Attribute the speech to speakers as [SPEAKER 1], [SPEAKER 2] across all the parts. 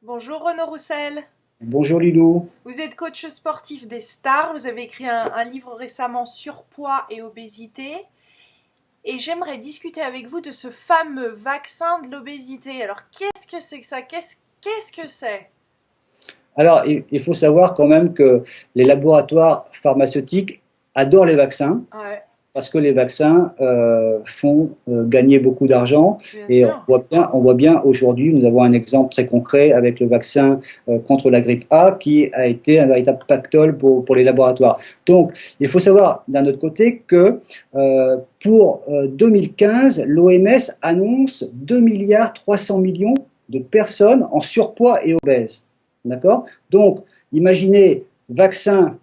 [SPEAKER 1] Bonjour Renaud Roussel,
[SPEAKER 2] Bonjour Lilou.
[SPEAKER 1] vous êtes coach sportif des stars, vous avez écrit un livre récemment Surpoids et obésité et j'aimerais discuter avec vous de ce fameux vaccin de l'obésité. Alors qu'est-ce que c'est que ça? Qu'est-ce que c'est?
[SPEAKER 2] Alors, il faut savoir quand même que les laboratoires pharmaceutiques adorent les vaccins
[SPEAKER 1] Ouais,
[SPEAKER 2] parce que les vaccins font gagner beaucoup d'argent
[SPEAKER 1] bien
[SPEAKER 2] et
[SPEAKER 1] sûr.
[SPEAKER 2] on voit bien aujourd'hui, nous avons un exemple très concret avec le vaccin contre la grippe A qui a été un véritable pactole pour les laboratoires. Donc, il faut savoir d'un autre côté que pour 2015, l'OMS annonce 2 milliards 300 millions de personnes en surpoids et obèses. D'accord? Donc, imaginez vaccin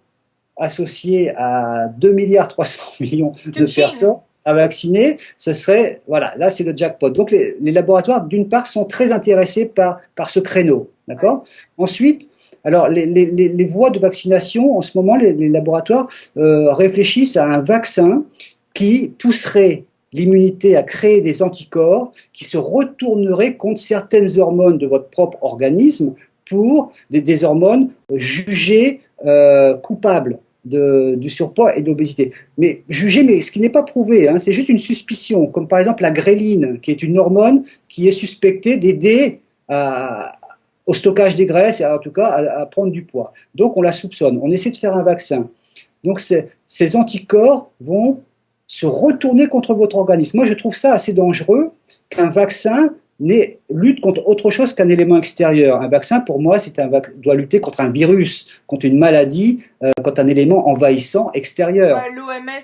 [SPEAKER 2] associé à 2 milliards 300 millions de
[SPEAKER 1] Kaching.
[SPEAKER 2] personnes à vacciner, ce serait, voilà, là c'est le jackpot. Donc les laboratoires, d'une part, sont très intéressés par ce créneau.
[SPEAKER 1] Ouais.
[SPEAKER 2] D'accord? Ensuite, alors les voies de vaccination, en ce moment, les laboratoires réfléchissent à un vaccin qui pousserait l'immunité à créer des anticorps qui se retourneraient contre certaines hormones de votre propre organisme pour des hormones jugées coupables du surpoids et de l'obésité. Mais jugées, mais ce qui n'est pas prouvé, hein, c'est juste une suspicion, comme par exemple la gréline, qui est une hormone qui est suspectée d'aider au stockage des graisses, et en tout cas à prendre du poids. Donc on la soupçonne, on essaie de faire un vaccin. Donc ces anticorps vont se retourner contre votre organisme. Moi, je trouve ça assez dangereux qu'un vaccin lutte contre autre chose qu'un élément extérieur. Un vaccin, pour moi, doit lutter contre un virus, contre une maladie, contre un élément envahissant extérieur.
[SPEAKER 1] Ouais, l'OMS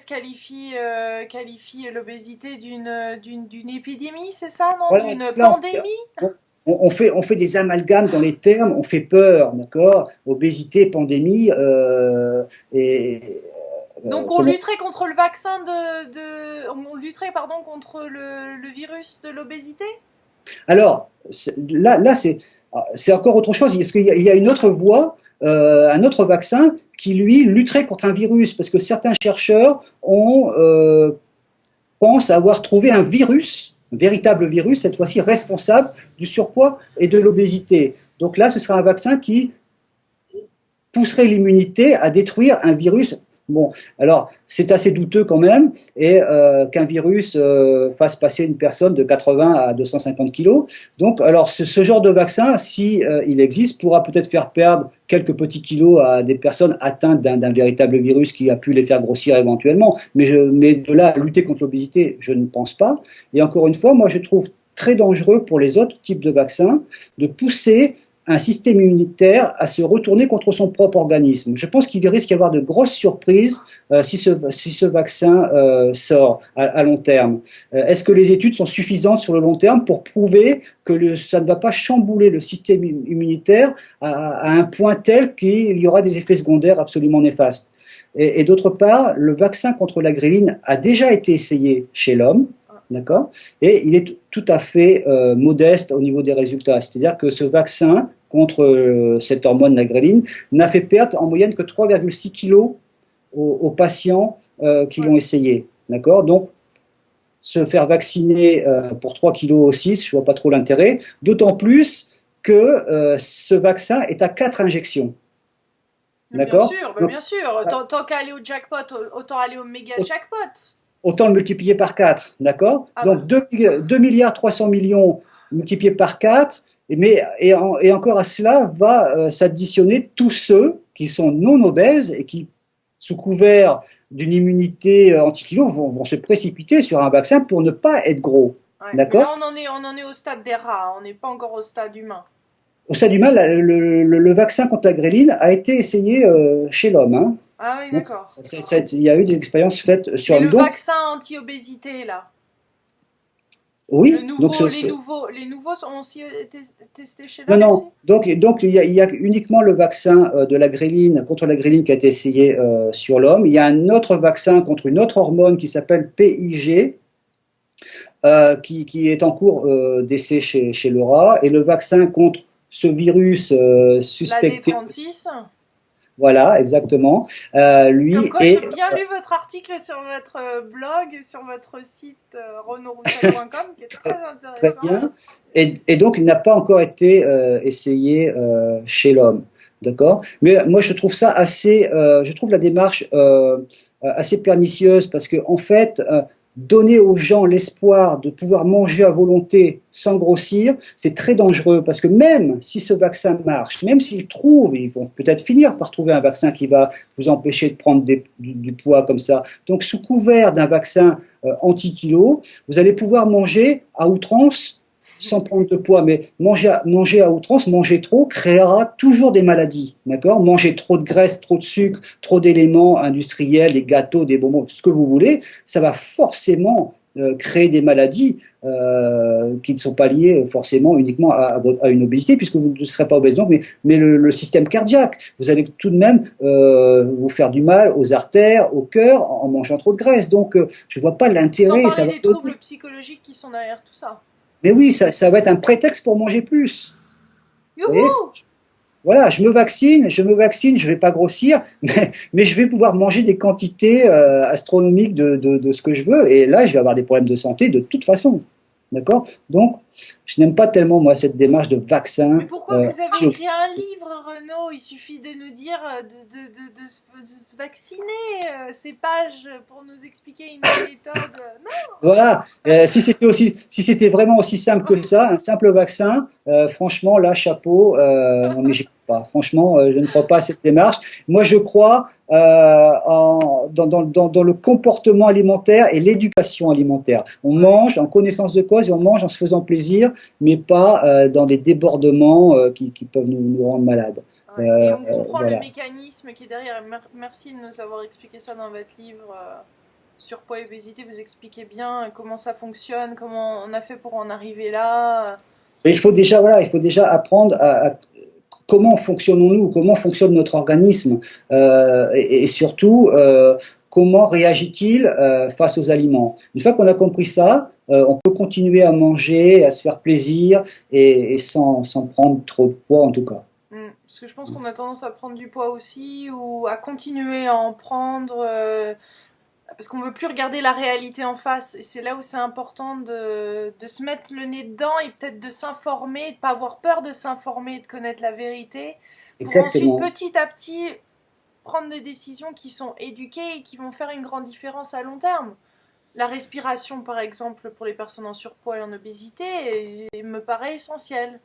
[SPEAKER 1] qualifie l'obésité d'une épidémie, c'est ça, non?
[SPEAKER 2] Voilà,
[SPEAKER 1] D'une
[SPEAKER 2] là,
[SPEAKER 1] pandémie?
[SPEAKER 2] on fait des amalgames dans les termes, on fait peur, d'accord? Obésité, pandémie, et
[SPEAKER 1] Donc on
[SPEAKER 2] comment.
[SPEAKER 1] lutterait contre le vaccin on lutterait pardon contre le virus de l'obésité?
[SPEAKER 2] Alors, là c'est encore autre chose. Est-ce qu'il y a une autre voie, un autre vaccin qui, lui, lutterait contre un virus? Parce que certains chercheurs pensent avoir trouvé un virus, un véritable virus, cette fois-ci responsable du surpoids et de l'obésité. Donc là, ce sera un vaccin qui pousserait l'immunité à détruire un virus. Bon, alors c'est assez douteux quand même, et qu'un virus fasse passer une personne de 80 à 250 kilos. Donc, alors ce genre de vaccin, si il existe, pourra peut-être faire perdre quelques petits kilos à des personnes atteintes d'un véritable virus qui a pu les faire grossir éventuellement. Mais de là à lutter contre l'obésité, je ne pense pas. Et encore une fois, moi je trouve très dangereux pour les autres types de vaccins de pousser un système immunitaire à se retourner contre son propre organisme. Je pense qu'il risque d'y avoir de grosses surprises si ce vaccin sort à long terme. Est-ce que les études sont suffisantes sur le long terme pour prouver que ça ne va pas chambouler le système immunitaire à un point tel qu'il y aura des effets secondaires absolument néfastes? Et d'autre part, le vaccin contre la gréline a déjà été essayé chez l'homme, d'accord? Et il est tout à fait modeste au niveau des résultats. C'est-à-dire que ce vaccin contre cette hormone, la gréline, n'a fait perdre en moyenne que 3,6 kilos aux patients qui
[SPEAKER 1] Ouais.
[SPEAKER 2] l'ont essayé. D'accord? Donc, se faire vacciner pour 3 kilos ou 6, je ne vois pas trop l'intérêt, d'autant plus que ce vaccin est à 4 injections. D'accord?
[SPEAKER 1] Bah
[SPEAKER 2] Donc,
[SPEAKER 1] bien sûr. Tant qu'à aller au jackpot, autant aller au méga jackpot.
[SPEAKER 2] autant le multiplier par 4, d'accord?
[SPEAKER 1] Ah
[SPEAKER 2] Donc
[SPEAKER 1] bah.
[SPEAKER 2] 2 milliards 300 millions multipliés par 4, et encore à cela va s'additionner tous ceux qui sont non obèses et qui, sous couvert d'une immunité anti-kilo, vont se précipiter sur un vaccin pour ne pas être gros,
[SPEAKER 1] Ouais. Mais là
[SPEAKER 2] d'accord?
[SPEAKER 1] on en est au stade des rats, hein. On n'est pas encore au stade humain.
[SPEAKER 2] Au stade humain, le vaccin contre la gréline a été essayé chez l'homme, hein.
[SPEAKER 1] Ah oui,
[SPEAKER 2] Donc
[SPEAKER 1] d'accord.
[SPEAKER 2] il y a eu des expériences faites sur
[SPEAKER 1] Mais le
[SPEAKER 2] l'homme. Donc
[SPEAKER 1] vaccin anti-obésité là,
[SPEAKER 2] oui, donc
[SPEAKER 1] les nouveaux ont aussi été testés chez
[SPEAKER 2] non,
[SPEAKER 1] l'homme aussi?
[SPEAKER 2] non. Donc il y a uniquement le vaccin de la gréline, contre la gréline qui a été essayé sur l'homme. Il y a un autre vaccin contre une autre hormone qui s'appelle PIG, qui est en cours d'essai chez le rat. Et le vaccin contre ce virus
[SPEAKER 1] La
[SPEAKER 2] suspecté,
[SPEAKER 1] D36?
[SPEAKER 2] Voilà, exactement.
[SPEAKER 1] Comme
[SPEAKER 2] Lui
[SPEAKER 1] quoi,
[SPEAKER 2] est
[SPEAKER 1] j'ai bien lu votre article sur votre blog, sur votre site renaudroussel.com, qui est très
[SPEAKER 2] très
[SPEAKER 1] intéressant.
[SPEAKER 2] bien. Et donc, il n'a pas encore été essayé chez l'homme. D'accord? Mais moi, je trouve ça assez, je trouve la démarche assez pernicieuse parce que, en fait, donner aux gens l'espoir de pouvoir manger à volonté sans grossir, c'est très dangereux parce que même si ce vaccin marche, même s'ils trouvent, ils vont peut-être finir par trouver un vaccin qui va vous empêcher de prendre du poids comme ça. Donc, sous couvert d'un vaccin anti-kilo, vous allez pouvoir manger à outrance sans prendre de poids, mais manger à outrance, manger trop, créera toujours des maladies. D'accord? Manger trop de graisse, trop de sucre, trop d'éléments industriels, des gâteaux, des bonbons, ce que vous voulez, ça va forcément créer des maladies qui ne sont pas liées forcément uniquement à une obésité, puisque vous ne serez pas obèse, donc, mais le système cardiaque. Vous allez tout de même vous faire du mal aux artères, au cœur, en mangeant trop de graisse. Donc, je ne vois pas
[SPEAKER 1] Sans
[SPEAKER 2] l'intérêt. Ça
[SPEAKER 1] parler
[SPEAKER 2] va
[SPEAKER 1] des
[SPEAKER 2] donner.
[SPEAKER 1] troubles psychologiques qui sont derrière tout ça.
[SPEAKER 2] Mais oui, ça va être un prétexte pour manger plus. Vous voyez?
[SPEAKER 1] Youhou!
[SPEAKER 2] Voilà, je me vaccine, je ne vais pas grossir, mais je vais pouvoir manger des quantités astronomiques de ce que je veux. Et là, je vais avoir des problèmes de santé de toute façon. D'accord? Donc, je n'aime pas tellement, moi, cette démarche de vaccin.
[SPEAKER 1] Mais pourquoi vous avez écrit un livre, Renaud? Il suffit de nous dire de se vacciner. Ces pages pour nous expliquer une méthode.
[SPEAKER 2] Voilà, si c'était vraiment aussi simple que ça, un simple vaccin, franchement, là, chapeau, non mais j'y crois pas. Franchement, je ne crois pas à cette démarche. Moi, je crois dans le comportement alimentaire et l'éducation alimentaire. On mange en connaissance de cause et on mange en se faisant plaisir, mais pas dans des débordements qui peuvent nous rendre malades.
[SPEAKER 1] Ouais. Et on comprend le
[SPEAKER 2] Voilà.
[SPEAKER 1] mécanisme qui est derrière. Merci de nous avoir expliqué ça dans votre livre. Surpoids et obésité, vous expliquez bien comment ça fonctionne, comment on a fait pour en arriver là.
[SPEAKER 2] Et il faut déjà, voilà, il faut déjà apprendre à comment fonctionnons-nous, comment fonctionne notre organisme, et surtout comment réagit-il face aux aliments. Une fois qu'on a compris ça, on peut continuer à manger, à se faire plaisir et sans prendre trop de poids en tout cas.
[SPEAKER 1] Parce que je pense qu'on a tendance à prendre du poids aussi ou à continuer à en prendre parce qu'on veut plus regarder la réalité en face. Et c'est là où c'est important de se mettre le nez dedans et peut-être de s'informer, de pas avoir peur de s'informer, de connaître la vérité, pour ensuite
[SPEAKER 2] Exactement.
[SPEAKER 1] petit à petit prendre des décisions qui sont éduquées et qui vont faire une grande différence à long terme. La respiration, par exemple, pour les personnes en surpoids et en obésité, me paraît essentielle.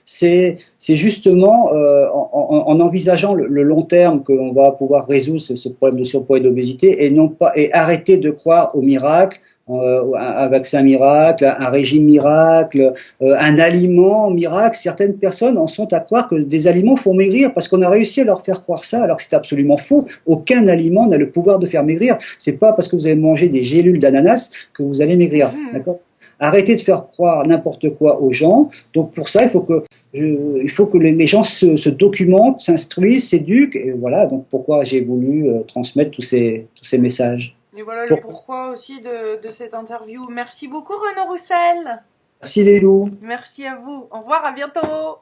[SPEAKER 2] C'est justement en envisageant le long terme qu'on va pouvoir résoudre ce problème de surpoids et d'obésité et non pas et arrêter de croire au miracle, un vaccin miracle, un régime miracle, un aliment miracle. Certaines personnes en sont à croire que des aliments font maigrir parce qu'on a réussi à leur faire croire ça, alors que c'est absolument faux. Aucun aliment n'a le pouvoir de faire maigrir. C'est pas parce que vous avez mangé des gélules d'ananas que vous allez maigrir. D'accord? Arrêtez de faire croire n'importe quoi aux gens. Donc pour ça, il faut que les gens se documentent, s'instruisent, s'éduquent. Et voilà, donc pourquoi j'ai voulu transmettre tous ces messages.
[SPEAKER 1] Et voilà le
[SPEAKER 2] Pour...
[SPEAKER 1] pourquoi aussi de cette interview. Merci beaucoup Renaud Roussel.
[SPEAKER 2] Merci les loups.
[SPEAKER 1] Merci à vous. Au revoir, à bientôt.